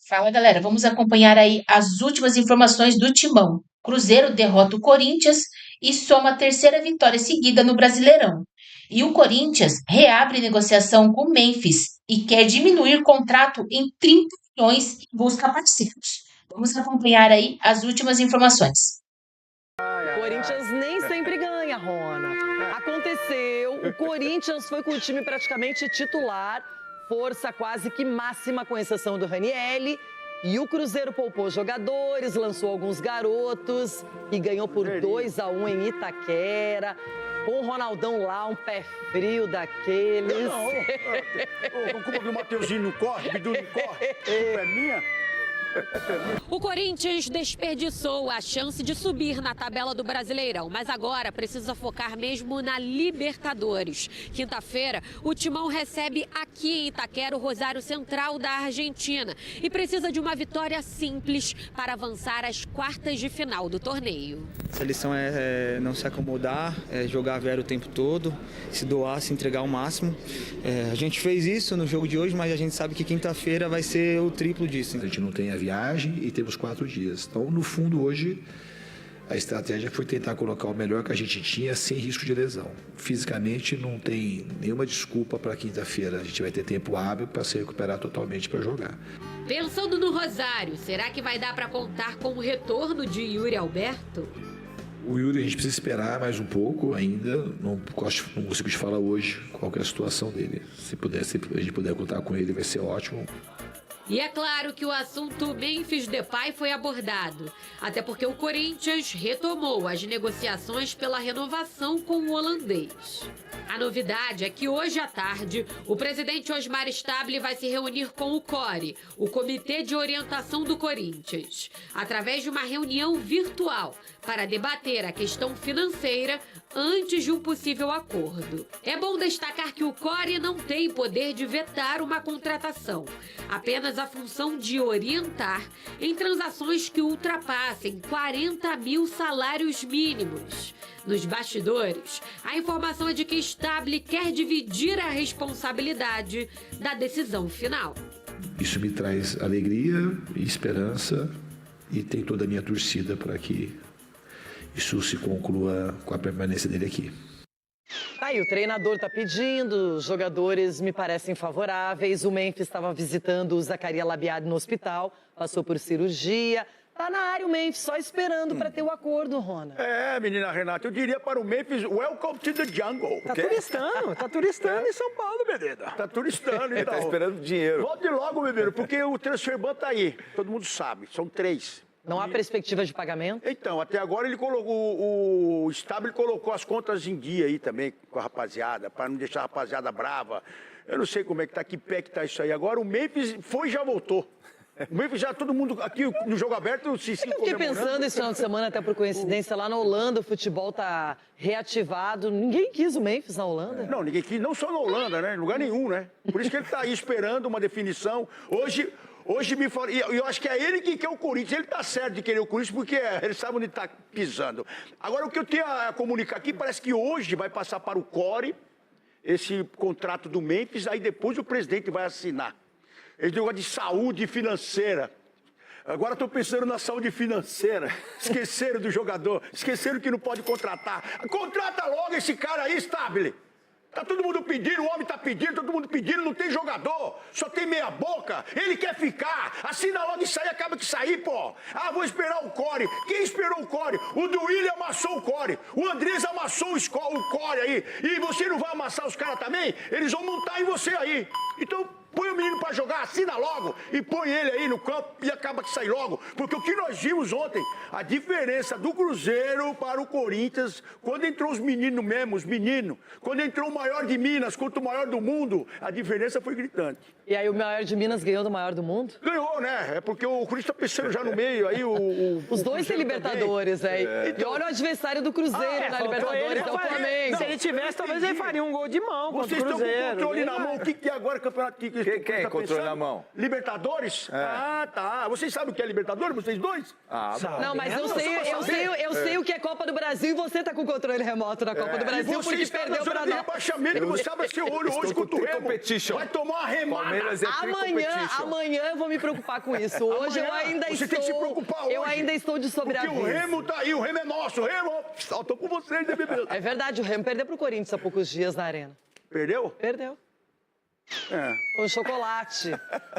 Fala, galera, vamos acompanhar aí as últimas informações do Timão. Cruzeiro derrota o Corinthians e soma a terceira vitória seguida no Brasileirão. E o Corinthians reabre negociação com o Memphis e quer diminuir contrato em 30 milhões e busca parceiros. Vamos acompanhar aí as últimas informações. O Corinthians nem sempre ganha, Rona. Aconteceu, o Corinthians foi com o time praticamente titular, força quase que máxima, com exceção do Ranieri. E o Cruzeiro poupou jogadores, lançou alguns garotos e ganhou por 2-1 em Itaquera. Com o Ronaldão lá, um pé frio daqueles. Como que o Mateuzinho não corre, o Bidu não corre? A culpa é minha? O Corinthians desperdiçou a chance de subir na tabela do Brasileirão, mas agora precisa focar mesmo na Libertadores. Quinta-feira, o Timão recebe aqui em Itaquera o Rosário Central da Argentina e precisa de uma vitória simples para avançar às quartas de final do torneio. A lição é não se acomodar, é jogar velho o tempo todo, se doar, se entregar ao máximo. A gente fez isso no jogo de hoje, mas a gente sabe que quinta-feira vai ser o triplo disso. A gente não tem a viagem e temos 4 dias. Então, no fundo, hoje, a estratégia foi tentar colocar o melhor que a gente tinha sem risco de lesão. Fisicamente, não tem nenhuma desculpa para quinta-feira. A gente vai ter tempo hábil para se recuperar totalmente para jogar. Pensando no Rosário, será que vai dar para contar com o retorno de Yuri Alberto? O Yuri, a gente precisa esperar mais um pouco ainda. Não consigo te falar hoje qual que é a situação dele. Se a gente puder contar com ele, vai ser ótimo. E é claro que o assunto Memphis Depay foi abordado, até porque o Corinthians retomou as negociações pela renovação com o holandês. A novidade é que hoje à tarde, o presidente Osmar Stabile vai se reunir com o CORE, o Comitê de Orientação do Corinthians, através de uma reunião virtual para debater a questão financeira antes de um possível acordo. É bom destacar que o CORE não tem poder de vetar uma contratação, apenas a função de orientar em transações que ultrapassem 40 mil salários mínimos. Nos bastidores, a informação é de que Stabile quer dividir a responsabilidade da decisão final. Isso me traz alegria e esperança e tem toda a minha torcida para que isso se conclua com a permanência dele aqui. Tá aí, o treinador tá pedindo, os jogadores me parecem favoráveis. O Memphis estava visitando o Zaccaria Labiade no hospital, passou por cirurgia. Tá na área o Memphis, só esperando para ter o acordo, Rona. Menina Renata, eu diria para o Memphis, welcome to the jungle. Tá turistando em São Paulo, Bebedo. Tá turistando, então. Tá esperando dinheiro. Volte logo, Bebedo, porque o transfer ban tá aí. Todo mundo sabe, são 3. Não há perspectiva de pagamento? Então, até agora ele colocou, o Stabile colocou as contas em dia aí também com a rapaziada, para não deixar a rapaziada brava. Eu não sei como é que tá, que pé que tá isso aí. Agora o Memphis foi e já voltou. O Memphis já, todo mundo aqui no Jogo Aberto Eu fiquei pensando esse final de semana, até por coincidência, lá na Holanda o futebol tá reativado. Ninguém quis o Memphis na Holanda. Não, ninguém quis, não só na Holanda, né? Em lugar nenhum, né? Por isso que ele tá aí esperando uma definição. Hoje me fala, e eu acho que é ele que quer o Corinthians. Ele tá certo de querer o Corinthians porque ele sabe onde tá pisando. Agora, o que eu tenho a comunicar aqui, parece que hoje vai passar para o CORE esse contrato do Memphis, aí depois o presidente vai assinar. Ele tem um negócio de saúde financeira. Agora estou pensando na saúde financeira. Esqueceram do jogador, esqueceram que não pode contratar. Contrata logo esse cara aí, Stabile. Tá todo mundo pedindo, o homem tá pedindo, todo mundo pedindo, não tem jogador, só tem meia boca, ele quer ficar, assina logo isso aí, acaba de sair, pô. Ah, vou esperar o CORE. Quem esperou o CORE? O do Willian amassou o CORE, o Andrés amassou o CORE aí, e você não vai amassar os caras também? Eles vão montar em você aí. Então, põe o menino pra jogar, assina logo, e põe ele aí no campo e acaba de sair logo. Porque o que nós vimos ontem, a diferença do Cruzeiro para o Corinthians, quando entrou os meninos mesmo, quando entrou o maior de Minas contra o maior do mundo, a diferença foi gritante. E aí o maior de Minas ganhou do maior do mundo? Ganhou, né? É porque o Corinthians tá pensando já no meio, aí Os dois têm Libertadores, E olha o adversário do Cruzeiro na Libertadores, é o Flamengo. Se ele tivesse, talvez ele faria um gol de mão contra o Cruzeiro. Vocês estão com o controle na mão, o que é agora o campeonato que Quem é controle na mão? Libertadores? Ah, tá. Vocês sabem o que é Libertadores, vocês dois? Não, mas eu sei o que é Copa do Brasil e você tá com o controle remoto da Copa do Brasil porque perdeu pra nós. Você abre seu olho hoje contra o Remo. Vai tomar uma remada. Amanhã eu vou me preocupar com isso. Hoje eu ainda você estou... tem que se preocupar hoje. Eu ainda estou de sobreaviso. Porque o Remo tá aí, o Remo é nosso. O Remo, eu tô com vocês, né, bebê? É verdade, o Remo perdeu pro Corinthians há poucos dias na Arena. Perdeu? Perdeu. É. Com chocolate.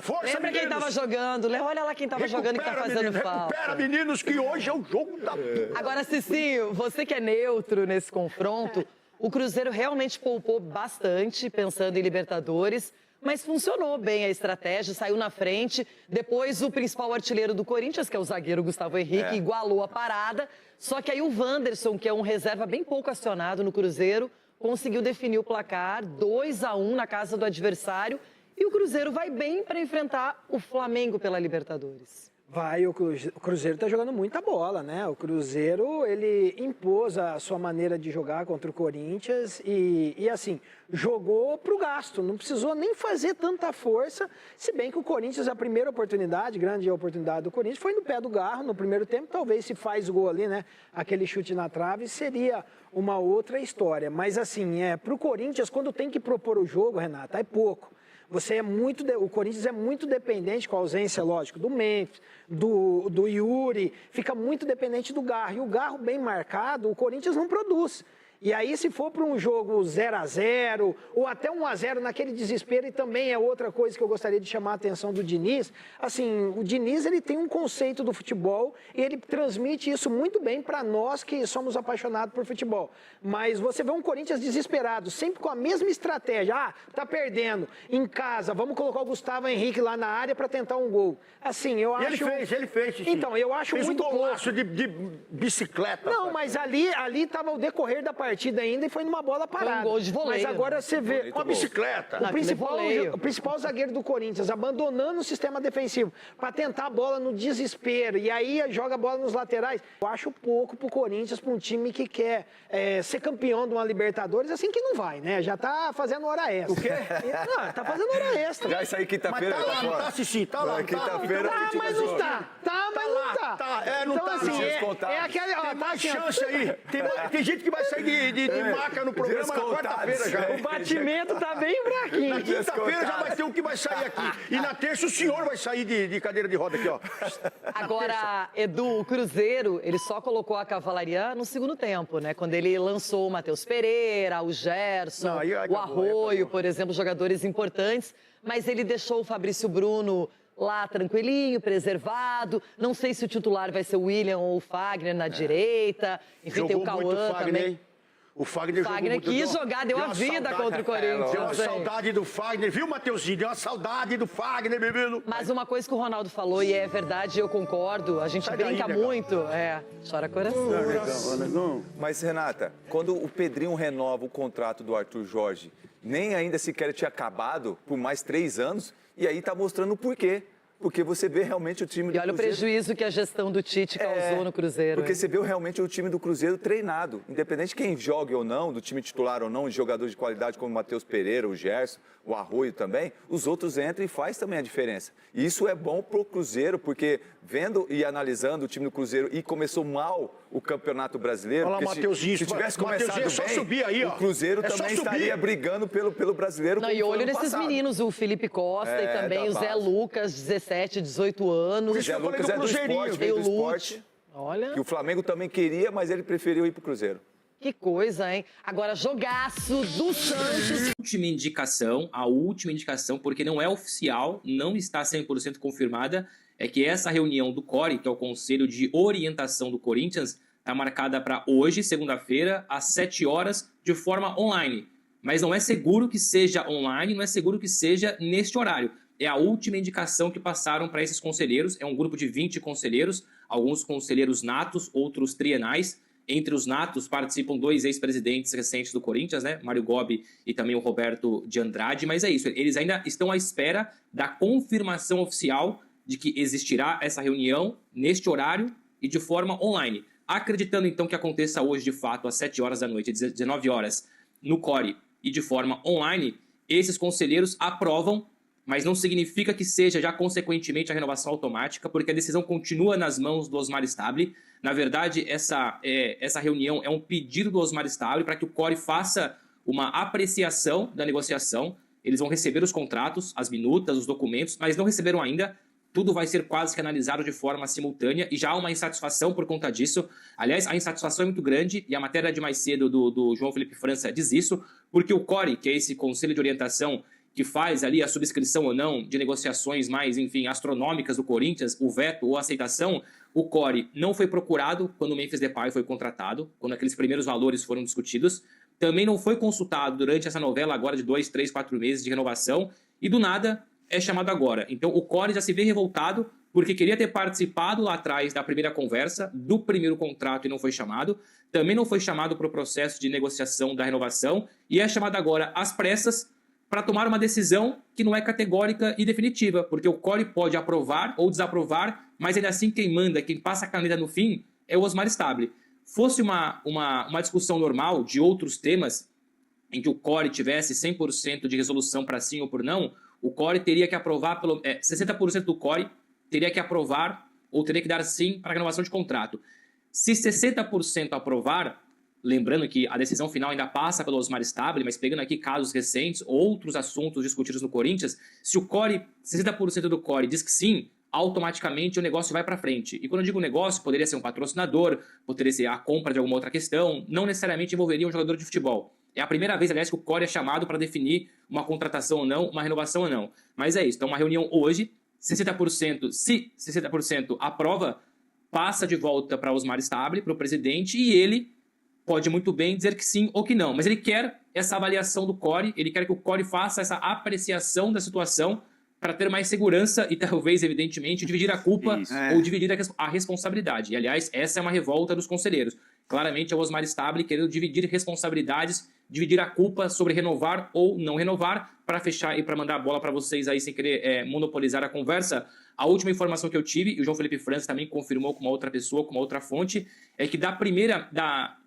Força, Lembra quem tava jogando? Olha lá quem tava jogando e tá fazendo falta. Recupera, meninos, que hoje é o jogo da... Agora, Cicinho, você que é neutro nesse confronto, o Cruzeiro realmente poupou bastante pensando em Libertadores, mas funcionou bem a estratégia, saiu na frente. Depois o principal artilheiro do Corinthians, que é o zagueiro Gustavo Henrique, igualou a parada. Só que aí o Wanderson, que é um reserva bem pouco acionado no Cruzeiro, conseguiu definir o placar 2-1 na casa do adversário e o Cruzeiro vai bem para enfrentar o Flamengo pela Libertadores. Vai, o Cruzeiro está jogando muita bola, né? O Cruzeiro, ele impôs a sua maneira de jogar contra o Corinthians e assim, jogou pro gasto, não precisou nem fazer tanta força, se bem que o Corinthians, a primeira oportunidade, grande oportunidade do Corinthians, foi no pé do Garro, no primeiro tempo, talvez se faz gol ali, né? Aquele chute na trave, seria uma outra história. Mas assim, pro Corinthians, quando tem que propor o jogo, Renata, é pouco. O Corinthians é muito dependente, com a ausência, lógico, do Memphis, do Yuri, fica muito dependente do Garro. E o Garro bem marcado, o Corinthians não produz. E aí, se for para um jogo 0-0 ou até 1-0 naquele desespero, e também é outra coisa que eu gostaria de chamar a atenção do Diniz, assim, o Diniz ele tem um conceito do futebol e ele transmite isso muito bem para nós que somos apaixonados por futebol. Mas você vê um Corinthians desesperado, sempre com a mesma estratégia. Tá perdendo, em casa, vamos colocar o Gustavo Henrique lá na área para tentar um gol. Assim, eu acho... Ele fez. Então, eu acho fez muito um golaço de bicicleta. Não, mas ali tava o decorrer da partida ainda e foi numa bola parada. Foi um gol de voleio. Mas agora você vê Com a bicicleta. o principal zagueiro do Corinthians abandonando o sistema defensivo para tentar a bola no desespero e aí joga a bola nos laterais. Eu acho pouco pro Corinthians, para um time que quer ser campeão de uma Libertadores, assim que não vai, né? Já tá fazendo hora extra. O quê? Não, tá fazendo hora extra. Já isso aí quinta-feira. Mas tá lá, não tá, Cici? Tá lá. Quinta-feira. Tá, mas não tá. Tá, mas não tá. Não então, tá. assim, É aquela... Tem mais chance aí. Tem gente que vai sair de maca no programa na quarta-feira já. O batimento tá bem fraquinho. Na quinta-feira já vai ter um que vai sair aqui. E na terça o senhor vai sair de cadeira de roda aqui, ó. Agora, Edu, o Cruzeiro, ele só colocou a cavalaria no segundo tempo, né? Quando ele lançou o Matheus Pereira, o Gerson, o Arroio, por exemplo, jogadores importantes. Mas ele deixou o Fabrício Bruno lá tranquilinho, preservado. Não sei se o titular vai ser o William ou o Fagner na direita. Enfim, Jogou tem o Cauã também. Hein? O Fagner jogou muito. Quis jogar, deu a vida contra o Corinthians. Deu uma saudade do Fagner, viu, Mateuzinho? Deu uma saudade do Fagner, bebê. Mas uma coisa que o Ronaldo falou, e é verdade, eu concordo, a gente brinca muito, chora coração. Mas, Renata, quando o Pedrinho renova o contrato do Arthur Jorge, nem ainda sequer tinha acabado por mais 3 anos, e aí tá mostrando o porquê. Porque você vê realmente o time do Cruzeiro... E olha o prejuízo que a gestão do Tite causou no Cruzeiro. Porque você vê realmente o time do Cruzeiro treinado. Independente de quem jogue ou não, do time titular ou não, de jogadores de qualidade como o Matheus Pereira, o Gerson, o Arroio também, os outros entram e faz também a diferença. E isso é bom pro Cruzeiro, porque vendo e analisando o time do Cruzeiro e começou mal o Campeonato Brasileiro... Olha lá, Mateuzinho, se tivesse começado bem, só subir aí, ó. O Cruzeiro também estaria brigando pelo Brasileiro. Não, e olho nesses meninos, o Felipe Costa e também o Zé Lucas, 17, 18 anos. O Zé Lucas é do esporte, veio do esporte. Olha. Que o Flamengo também queria, mas ele preferiu ir pro Cruzeiro. Que coisa, hein? Agora, jogaço do Santos. A última indicação, porque não é oficial, não está 100% confirmada, é que essa reunião do CORE, que é o Conselho de Orientação do Corinthians, está marcada para hoje, segunda-feira, às 7 horas, de forma online. Mas não é seguro que seja online, não é seguro que seja neste horário. É a última indicação que passaram para esses conselheiros. É um grupo de 20 conselheiros, alguns conselheiros natos, outros trienais. Entre os natos participam 2 ex-presidentes recentes do Corinthians, né? Mário Gobi e também o Roberto de Andrade. Mas é isso, eles ainda estão à espera da confirmação oficial de que existirá essa reunião neste horário e de forma online. Acreditando então que aconteça hoje de fato às 7 horas da noite, às 19 horas, no CORE e de forma online, esses conselheiros aprovam mas não significa que seja já consequentemente a renovação automática, porque a decisão continua nas mãos do Osmar Stabile. Na verdade, essa reunião é um pedido do Osmar Stabile para que o CORE faça uma apreciação da negociação. Eles vão receber os contratos, as minutas, os documentos, mas não receberam ainda. Tudo vai ser quase que analisado de forma simultânea e já há uma insatisfação por conta disso. Aliás, a insatisfação é muito grande e a matéria de mais cedo do João Felipe França diz isso, porque o CORE, que é esse Conselho de Orientação que faz ali a subscrição ou não de negociações mais, enfim, astronômicas do Corinthians, o veto ou a aceitação, o CORE não foi procurado quando o Memphis Depay foi contratado, quando aqueles primeiros valores foram discutidos. Também não foi consultado durante essa novela agora de 2, 3, 4 meses de renovação e do nada é chamado agora. Então o CORE já se vê revoltado porque queria ter participado lá atrás da primeira conversa, do primeiro contrato e não foi chamado. Também não foi chamado para o processo de negociação da renovação e é chamado agora às pressas para tomar uma decisão que não é categórica e definitiva, porque o CORE pode aprovar ou desaprovar, mas ainda assim quem manda, quem passa a caneta no fim é o Osmar Stabile. Fosse uma discussão normal de outros temas, em que o CORE tivesse 100% de resolução para sim ou por não, o CORE teria que aprovar, 60% do CORE teria que aprovar ou teria que dar sim para a renovação de contrato. Se 60% aprovar, lembrando que a decisão final ainda passa pelo Osmar Stabile, mas pegando aqui casos recentes, outros assuntos discutidos no Corinthians, se o CORE, 60% do CORE diz que sim, automaticamente o negócio vai para frente. E quando eu digo negócio, poderia ser um patrocinador, poderia ser a compra de alguma outra questão, não necessariamente envolveria um jogador de futebol. É a primeira vez, aliás, que o CORE é chamado para definir uma contratação ou não, uma renovação ou não. Mas é isso, então uma reunião hoje, 60%, se 60% aprova, passa de volta para Osmar Stabile, para o presidente, e ele pode muito bem dizer que sim ou que não. Mas ele quer essa avaliação do CORE, ele quer que o CORE faça essa apreciação da situação para ter mais segurança e talvez, evidentemente, dividir a culpa ou dividir a responsabilidade. E, aliás, essa é uma revolta dos conselheiros. Claramente é o Osmar Stabile querendo dividir responsabilidades, dividir a culpa sobre renovar ou não renovar. Para fechar e para mandar a bola para vocês aí sem querer monopolizar a conversa, a última informação que eu tive, e o João Felipe França também confirmou com uma outra pessoa, com uma outra fonte, é que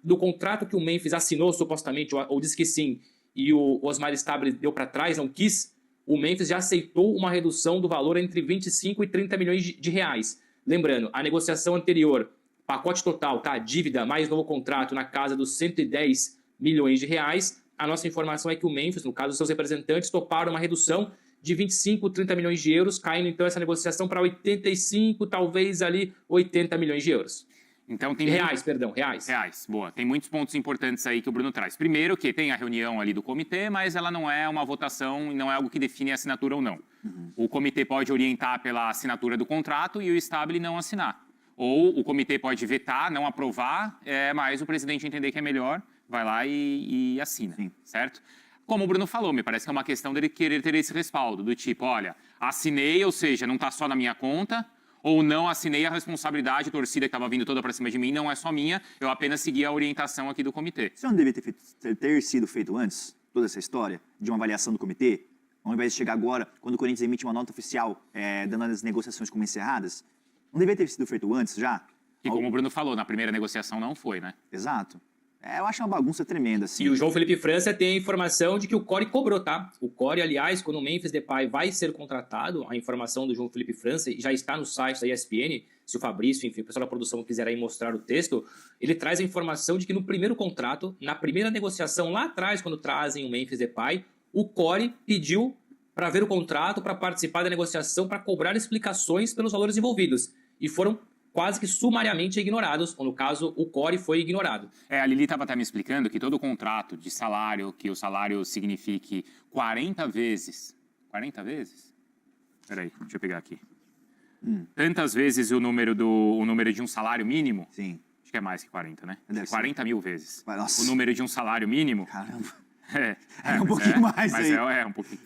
do contrato que o Memphis assinou supostamente, ou disse que sim, e o Osmar Stabile deu para trás, não quis, o Memphis já aceitou uma redução do valor entre 25 e 30 milhões de reais. Lembrando, a negociação anterior, pacote total, tá? Dívida mais novo contrato na casa dos 110 milhões de reais. A nossa informação é que o Memphis, no caso dos seus representantes, toparam uma redução de 25, 30 milhões de euros, caindo então essa negociação para 85, talvez ali 80 milhões de euros. Então tem reais. Boa. Tem muitos pontos importantes aí que o Bruno traz. Primeiro que tem a reunião ali do comitê, mas ela não é uma votação e não é algo que define a assinatura ou não. O comitê pode orientar pela assinatura do contrato e o Stabile não assinar. Ou o comitê pode vetar, não aprovar, mas o presidente entender que é melhor, vai lá e assina, certo? Como o Bruno falou, me parece que é uma questão dele querer ter esse respaldo, do tipo, olha, assinei, ou seja, não está só na minha conta, ou não assinei a responsabilidade, a torcida que estava vindo toda para cima de mim não é só minha, eu apenas segui a orientação aqui do comitê. Isso não deveria ter sido feito antes, toda essa história, de uma avaliação do comitê? Ao invés de chegar agora, quando o Corinthians emite uma nota oficial, dando as negociações como encerradas? Não deveria ter sido feito antes já? E como o Bruno falou, na primeira negociação não foi, né? Exato. Eu acho uma bagunça tremenda, assim. E o João Felipe França tem a informação de que o CORE cobrou, tá? O CORE, aliás, quando o Memphis Depay vai ser contratado, a informação do João Felipe França já está no site da ESPN, se o Fabrício, enfim, o pessoal da produção quiser aí mostrar o texto, ele traz a informação de que no primeiro contrato, na primeira negociação lá atrás, quando trazem o Memphis Depay, o CORE pediu para ver o contrato, para participar da negociação, para cobrar explicações pelos valores envolvidos. E foram quase que sumariamente ignorados, ou no caso, o CORE foi ignorado. A Lili estava até me explicando que todo contrato de salário, que o salário signifique 40 vezes... 40 vezes? Peraí, deixa eu pegar aqui. Tantas vezes o número de um salário mínimo... Sim. Acho que é mais que 40, né? Deve 40 mil vezes. Nossa. O número de um salário mínimo... Caramba. É um pouquinho mais mas aí. É um pouquinho.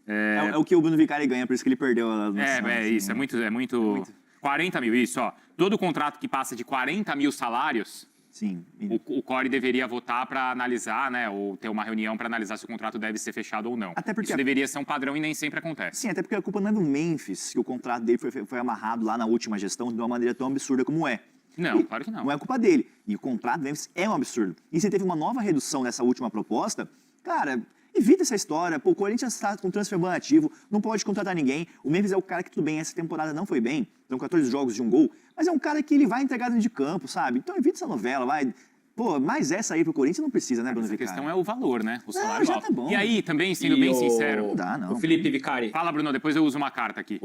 É o que o Bruno Vicari ganha, por isso que ele perdeu a noção. Isso, é muito... 40 mil, isso, ó. Todo contrato que passa de 40 mil salários, sim, o CORE deveria votar para analisar, né? Ou ter uma reunião para analisar se o contrato deve ser fechado ou não. Até porque isso deveria ser um padrão e nem sempre acontece. Sim, até porque a culpa não é do Memphis, que o contrato dele foi amarrado lá na última gestão de uma maneira tão absurda como é. Não, claro que não. Não é culpa dele. E o contrato do Memphis é um absurdo. E se teve uma nova redução nessa última proposta, cara, Evita essa história. Pô, o Corinthians está com transfer ban ativo, não pode contratar ninguém. O Memphis é o cara que, tudo bem, essa temporada não foi bem, são 14 jogos de um gol, mas é um cara que ele vai entregar dentro de campo, sabe? Então evita essa novela, vai. Pô, mais essa aí pro Corinthians não precisa, né, Bruno Vicari? A questão é o valor, né? O salário já alto. tá bom. E aí, também, sendo bem sincero... Não dá, não. O Felipe Vicari. Fala, Bruno, depois eu uso uma carta aqui.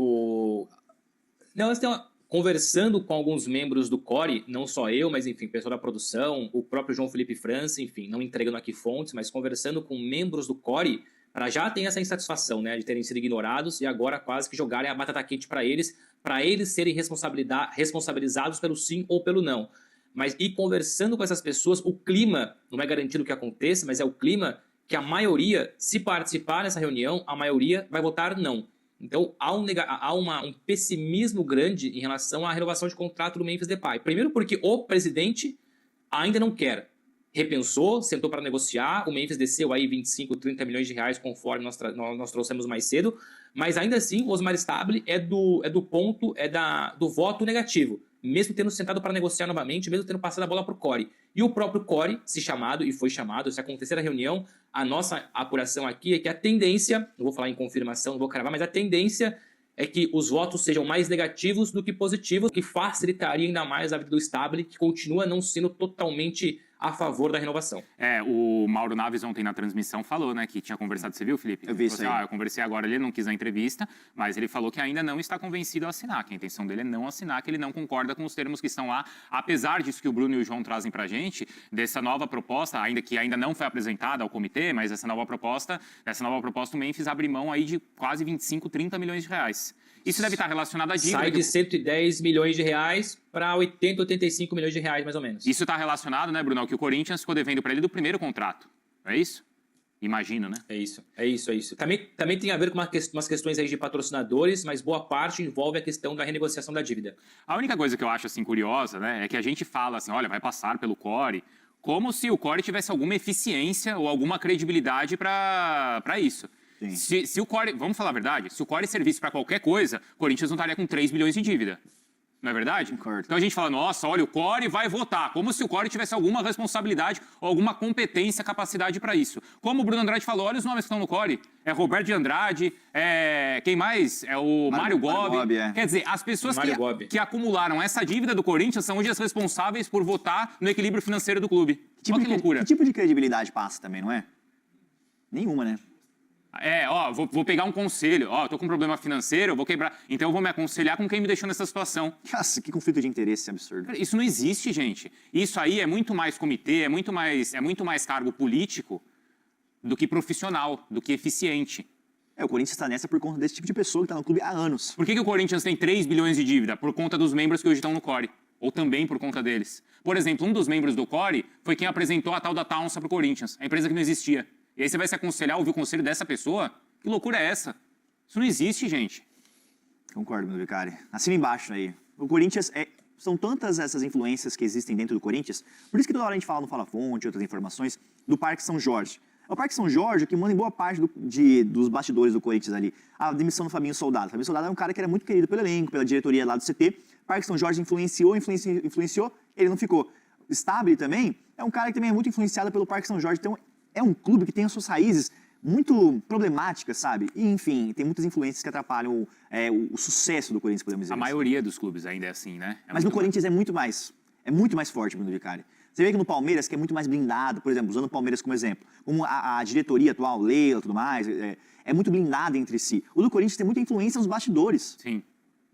Não, mas conversando com alguns membros do CORE, não só eu, mas enfim, pessoal da produção, o próprio João Felipe França, enfim, não entregando aqui fontes, mas conversando com membros do CORE, para já ter essa insatisfação, né, de terem sido ignorados e agora quase que jogarem a batata quente para eles serem responsabilizados pelo sim ou pelo não. Mas e conversando com essas pessoas, o clima, não é garantido que aconteça, mas é o clima que a maioria, se participar dessa reunião, a maioria vai votar não. Então, há um pessimismo grande em relação à renovação de contrato do Memphis Depay. Primeiro porque o presidente ainda não quer. Repensou, sentou para negociar, o Memphis desceu aí 25, 30 milhões de reais, conforme nós trouxemos mais cedo, mas ainda assim, o Osmar Stabile é do voto negativo, mesmo tendo sentado para negociar novamente, mesmo tendo passado a bola para o CORE. E o próprio CORE, se acontecer a reunião, a nossa apuração aqui é que a tendência, não vou falar em confirmação, não vou cravar, mas a tendência é que os votos sejam mais negativos do que positivos, que facilitaria ainda mais a vida do Stabile, que continua não sendo totalmente a favor da renovação. O Mauro Naves ontem na transmissão falou, né, que tinha conversado, você viu, Felipe? Eu vi isso aí. Eu conversei agora, ele não quis a entrevista, mas ele falou que ainda não está convencido a assinar, que a intenção dele é não assinar, que ele não concorda com os termos que estão lá, apesar disso que o Bruno e o João trazem pra gente, dessa nova proposta, ainda não foi apresentada ao comitê, mas dessa nova proposta, o Memphis abre mão aí de quase 25, 30 milhões de reais. Isso deve estar relacionado à dívida. Sai de 110 milhões de reais para 80, 85 milhões de reais, mais ou menos. Isso está relacionado, né, Bruno, ao que o Corinthians ficou devendo para ele do primeiro contrato. Não é isso? Imagino, né? É isso. Também tem a ver com umas questões aí de patrocinadores, mas boa parte envolve a questão da renegociação da dívida. A única coisa que eu acho, assim, curiosa, né, é que a gente fala assim, olha, vai passar pelo CORE, como se o CORE tivesse alguma eficiência ou alguma credibilidade para isso. Se o CORE, vamos falar a verdade, se o CORE servisse para qualquer coisa, o Corinthians não estaria com 3 bilhões de dívida. Não é verdade? Concordo. Então a gente fala, nossa, olha, o CORE vai votar, como se o CORE tivesse alguma responsabilidade ou alguma competência, capacidade para isso. Como o Bruno Andrade falou, olha os nomes que estão no CORE. É Roberto de Andrade, quem mais? É o Mário Gobi. Quer dizer, as pessoas que acumularam essa dívida do Corinthians são hoje as responsáveis por votar no equilíbrio financeiro do clube. Olha que loucura. Que tipo de credibilidade passa também, não é? Nenhuma, né? Vou pegar um conselho, tô com um problema financeiro, eu vou quebrar, então eu vou me aconselhar com quem me deixou nessa situação. Nossa, que conflito de interesse absurdo. Isso não existe, gente. Isso aí é muito mais comitê, é muito mais cargo político do que profissional, do que eficiente. O Corinthians está nessa por conta desse tipo de pessoa que está no clube há anos. Por que o Corinthians tem 3 bilhões de dívida? Por conta dos membros que hoje estão no CORE. Ou também por conta deles. Por exemplo, um dos membros do CORE foi quem apresentou a tal da Taunsa para o Corinthians, a empresa que não existia. E aí você vai se aconselhar, ouvir o conselho dessa pessoa? Que loucura é essa? Isso não existe, gente. Concordo, meu Vicari. Assina embaixo aí. O Corinthians são tantas essas influências que existem dentro do Corinthians, por isso que toda hora a gente fala no Fala Fonte, outras informações, do Parque São Jorge. É o Parque São Jorge que manda em boa parte dos bastidores do Corinthians ali. A demissão do Fabinho Soldado. O Fabinho Soldado é um cara que era muito querido pelo elenco, pela diretoria lá do CT. O Parque São Jorge influenciou, ele não ficou. Stabile também é um cara que também é muito influenciado pelo Parque São Jorge. Então, é um clube que tem as suas raízes muito problemáticas, sabe? E, enfim, tem muitas influências que atrapalham o sucesso do Corinthians, podemos dizer. A maioria dos clubes ainda é assim, né? Mas no Corinthians é muito mais forte, Bruno Vicari. Você vê que no Palmeiras, que é muito mais blindado, por exemplo, usando o Palmeiras como exemplo, como a diretoria atual, Leila e tudo mais, é muito blindada entre si. O do Corinthians tem muita influência nos bastidores. Sim.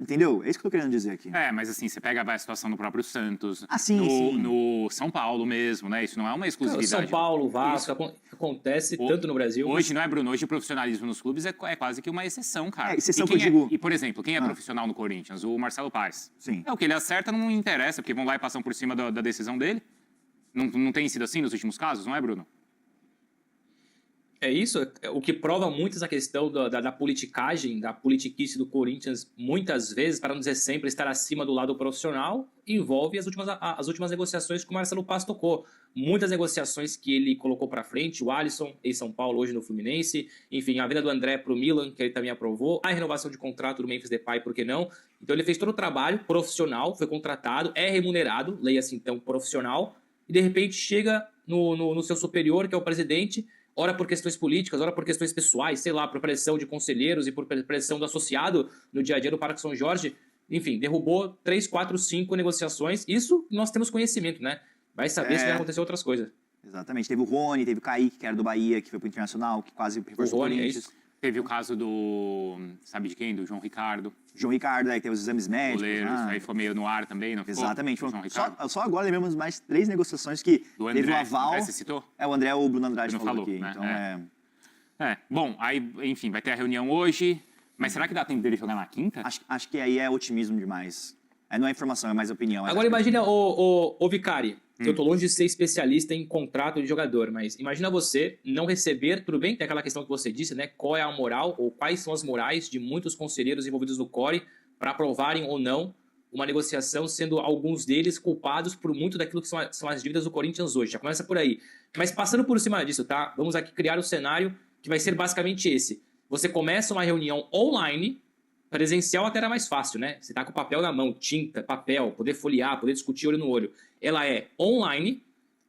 Entendeu? É isso que eu tô querendo dizer aqui. Mas assim, você pega a situação do próprio Santos, sim. no São Paulo mesmo, né? Isso não é uma exclusividade. São Paulo, Vasco, acontece tanto no Brasil. Hoje, não é, Bruno? Hoje o profissionalismo nos clubes é quase que uma exceção, cara. Exceção que eu digo. E, por exemplo, quem é profissional no Corinthians? O Marcelo Paes. Sim. O que ele acerta não interessa, porque vão lá e passam por cima da decisão dele. Não tem sido assim nos últimos casos, não é, Bruno? É isso, o que prova muito essa questão da politicagem, da politiquice do Corinthians, muitas vezes, para não dizer sempre, estar acima do lado profissional, envolve as últimas negociações que o Marcelo Paes tocou. Muitas negociações que ele colocou para frente, o Alisson em São Paulo, hoje no Fluminense, enfim, a venda do André para o Milan, que ele também aprovou, a renovação de contrato do Memphis Depay, por que não? Então ele fez todo o trabalho profissional, foi contratado, é remunerado, leia-se então profissional, e de repente chega no seu superior, que é o presidente, ora por questões políticas, ora por questões pessoais, sei lá, por pressão de conselheiros e por pressão do associado no dia a dia do Parque São Jorge. Enfim, derrubou 3, 4, 5 negociações. Isso nós temos conhecimento, né? Vai saber se vai acontecer outras coisas. Exatamente. Teve o Rony, teve o Kaique, que era do Bahia, que foi pro Internacional, que quase reforçou o Corinthians. Teve o caso do... Sabe de quem? Do João Ricardo. João Ricardo, aí teve os exames médicos. Goleiro, isso aí foi meio no ar também, não ficou? Exatamente. João Ricardo. Só agora lembramos mais 3 negociações que Do André, teve o aval. André, você citou? O André ou o Bruno Andrade Não falou falou, aqui. né? Então Bom, aí, enfim, vai ter a reunião hoje. Mas será que dá tempo dele jogar na quinta? Acho que aí é otimismo demais. Aí não é informação, é mais opinião. Agora imagina, o Vicari, que eu tô longe de ser especialista em contrato de jogador, mas imagina você não receber, tudo bem, tem aquela questão que você disse, né? Qual é a moral, ou quais são as morais de muitos conselheiros envolvidos no CORE para aprovarem ou não uma negociação, sendo alguns deles culpados por muito daquilo que são as dívidas do Corinthians hoje. Já começa por aí. Mas passando por cima disso, tá? Vamos aqui criar o cenário que vai ser basicamente esse. Você começa uma reunião online. Presencial até era mais fácil, né? Você tá com papel na mão, tinta, papel, poder folhear, poder discutir olho no olho. Ela é online,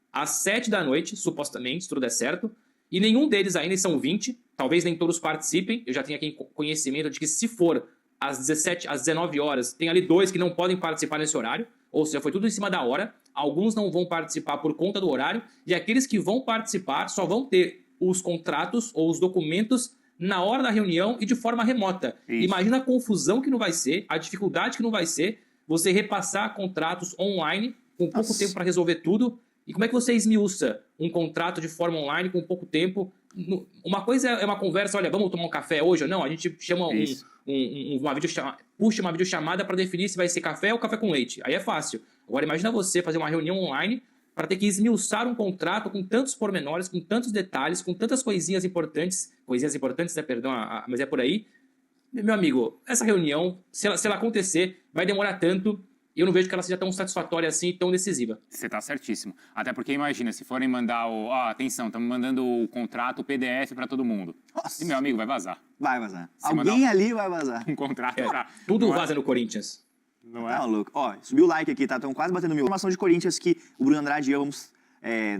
às 7 da noite, supostamente, se tudo der certo, e nenhum deles ainda, são 20, talvez nem todos participem. Eu já tenho aqui conhecimento de que se for às 17, às 19 horas, tem ali 2 que não podem participar nesse horário, ou seja, foi tudo em cima da hora. Alguns não vão participar por conta do horário, e aqueles que vão participar só vão ter os contratos ou os documentos na hora da reunião e de forma remota. Isso. Imagina a confusão que não vai ser, a dificuldade que não vai ser você repassar contratos online com pouco tempo para resolver tudo. E como é que você esmiuça um contrato de forma online com pouco tempo? Uma coisa é uma conversa, olha, vamos tomar um café hoje ou não? A gente chama puxa uma videochamada para definir se vai ser café ou café com leite. Aí é fácil. Agora imagina você fazer uma reunião online para ter que esmiuçar um contrato com tantos pormenores, com tantos detalhes, com tantas coisinhas importantes, né, perdão, mas é por aí. Meu amigo, essa reunião, se ela acontecer, vai demorar tanto, e eu não vejo que ela seja tão satisfatória assim e tão decisiva. Você tá certíssimo. Até porque imagina, se forem mandar atenção, estamos mandando o contrato, o PDF para todo mundo. Nossa. E meu amigo, vai vazar. Vai vazar. Alguém ali vai vazar. Um contrato pra... Tudo vaza no Corinthians. Não é? Tá louco. Ó, subiu o like aqui, tá? Estão quase batendo 1000. Informação de Corinthians que o Bruno Andrade e eu vamos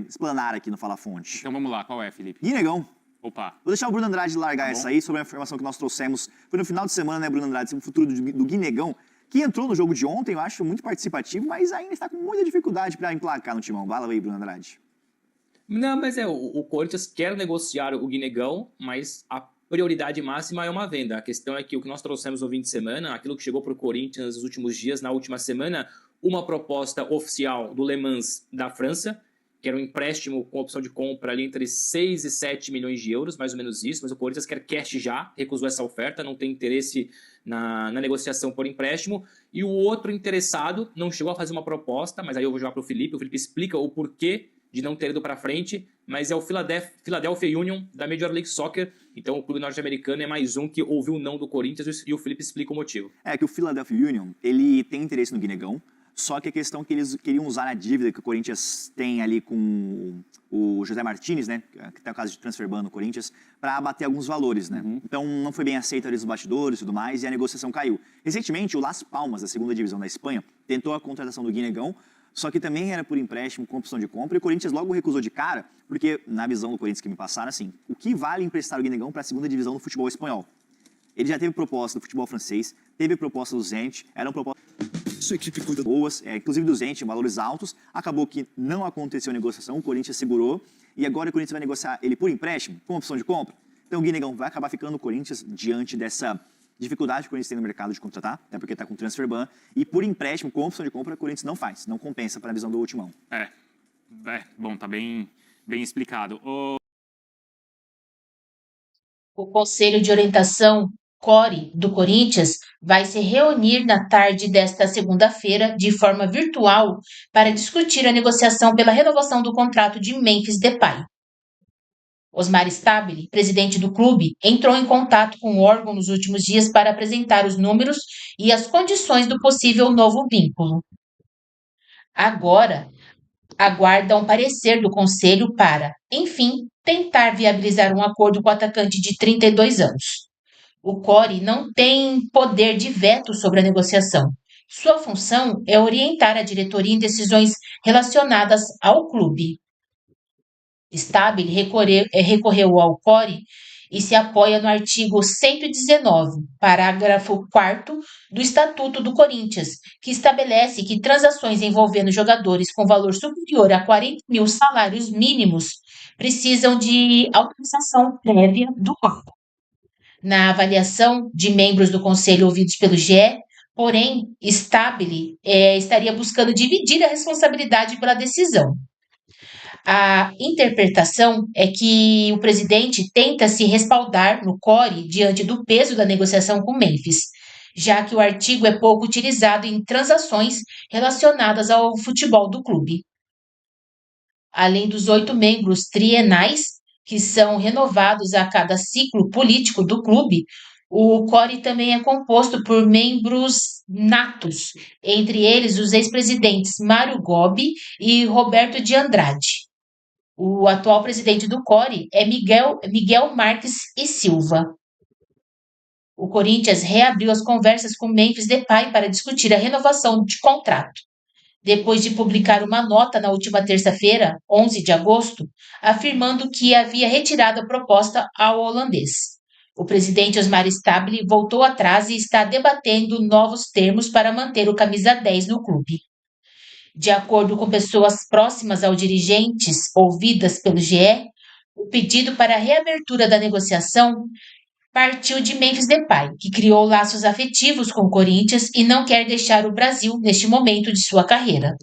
explanar aqui no Fala Fonte. Então vamos lá, qual é, Felipe? Guinegão. Opa. Vou deixar o Bruno Andrade largar essa aí sobre a informação que nós trouxemos. Foi no final de semana, né, Bruno Andrade, sobre o futuro do Guinegão, que entrou no jogo de ontem, eu acho muito participativo, mas ainda está com muita dificuldade para emplacar no timão. Bala aí, Bruno Andrade. Não, mas o Corinthians quer negociar o Guinegão, mas a prioridade máxima é uma venda. A questão é que o que nós trouxemos no fim de semana, aquilo que chegou para o Corinthians nos últimos dias, na última semana, uma proposta oficial do Le Mans da França, que era um empréstimo com opção de compra ali entre 6 e 7 milhões de euros, mais ou menos isso, mas o Corinthians quer cash já, recusou essa oferta, não tem interesse na negociação por empréstimo, e o outro interessado não chegou a fazer uma proposta, mas aí eu vou jogar para o Felipe explica o porquê de não ter ido para frente, mas é o Philadelphia Union da Major League Soccer, então o clube norte-americano é mais um que ouviu o não do Corinthians e o Felipe explica o motivo. É que o Philadelphia Union, ele tem interesse no Guinegão, só que a questão é que eles queriam usar a dívida que o Corinthians tem ali com o José Martínez, né, que tem o caso de transfer ban no Corinthians, para abater alguns valores, né? Então não foi bem aceito ali os bastidores e tudo mais, e a negociação caiu. Recentemente, o Las Palmas, da segunda divisão da Espanha, tentou a contratação do Guinegão, só que também era por empréstimo com opção de compra, e o Corinthians logo recusou de cara, porque, na visão do Corinthians que me passaram, assim, o que vale emprestar o Guinegão para a segunda divisão do futebol espanhol? Ele já teve proposta do futebol francês, teve proposta do Zenit, eram propostas boas, inclusive do Zenit, valores altos, acabou que não aconteceu a negociação, o Corinthians segurou, e agora o Corinthians vai negociar ele por empréstimo, com opção de compra. Então o Guinegão vai acabar ficando no Corinthians diante dessa dificuldade que o Corinthians tem no mercado de contratar, até porque está com transfer ban, e por empréstimo, com opção de compra, o Corinthians não faz, não compensa para a visão do Ultimão. Bom, tá bem explicado. O Conselho de Orientação CORE do Corinthians vai se reunir na tarde desta segunda-feira de forma virtual para discutir a negociação pela renovação do contrato de Memphis Depay. Osmar Stabile, presidente do clube, entrou em contato com o órgão nos últimos dias para apresentar os números e as condições do possível novo vínculo. Agora, aguarda um parecer do Conselho para, enfim, tentar viabilizar um acordo com o atacante de 32 anos. O CORE não tem poder de veto sobre a negociação. Sua função é orientar a diretoria em decisões relacionadas ao clube. Stabile recorreu ao CORE e se apoia no artigo 119, parágrafo 4º do Estatuto do Corinthians, que estabelece que transações envolvendo jogadores com valor superior a 40 mil salários mínimos precisam de autorização prévia do órgão. Na avaliação de membros do Conselho ouvidos pelo GE, porém, Stabile estaria buscando dividir a responsabilidade pela decisão. A interpretação é que o presidente tenta se respaldar no CORE diante do peso da negociação com Memphis, já que o artigo é pouco utilizado em transações relacionadas ao futebol do clube. Além dos 8 membros trienais, que são renovados a cada ciclo político do clube, o CORE também é composto por membros natos, entre eles os ex-presidentes Mário Gobi e Roberto de Andrade. O atual presidente do CORE é Miguel Marques e Silva. O Corinthians reabriu as conversas com Memphis Depay para discutir a renovação de contrato, depois de publicar uma nota na última terça-feira, 11 de agosto, afirmando que havia retirado a proposta ao holandês. O presidente Osmar Stabile voltou atrás e está debatendo novos termos para manter o camisa 10 no clube. De acordo com pessoas próximas ao dirigentes ouvidas pelo GE, o pedido para a reabertura da negociação partiu de Memphis Depay, que criou laços afetivos com o Corinthians e não quer deixar o Brasil neste momento de sua carreira.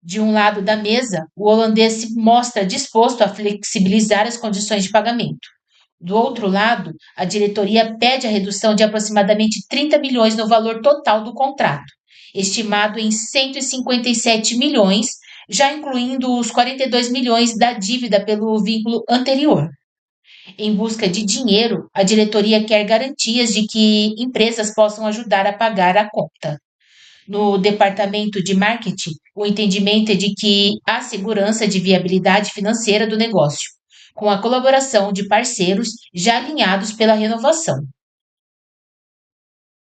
De um lado da mesa, o holandês se mostra disposto a flexibilizar as condições de pagamento. Do outro lado, a diretoria pede a redução de aproximadamente 30 milhões no valor total do contrato, estimado em 157 milhões, já incluindo os 42 milhões da dívida pelo vínculo anterior. Em busca de dinheiro, a diretoria quer garantias de que empresas possam ajudar a pagar a conta. No departamento de marketing, o entendimento é de que há segurança de viabilidade financeira do negócio, com a colaboração de parceiros já alinhados pela renovação.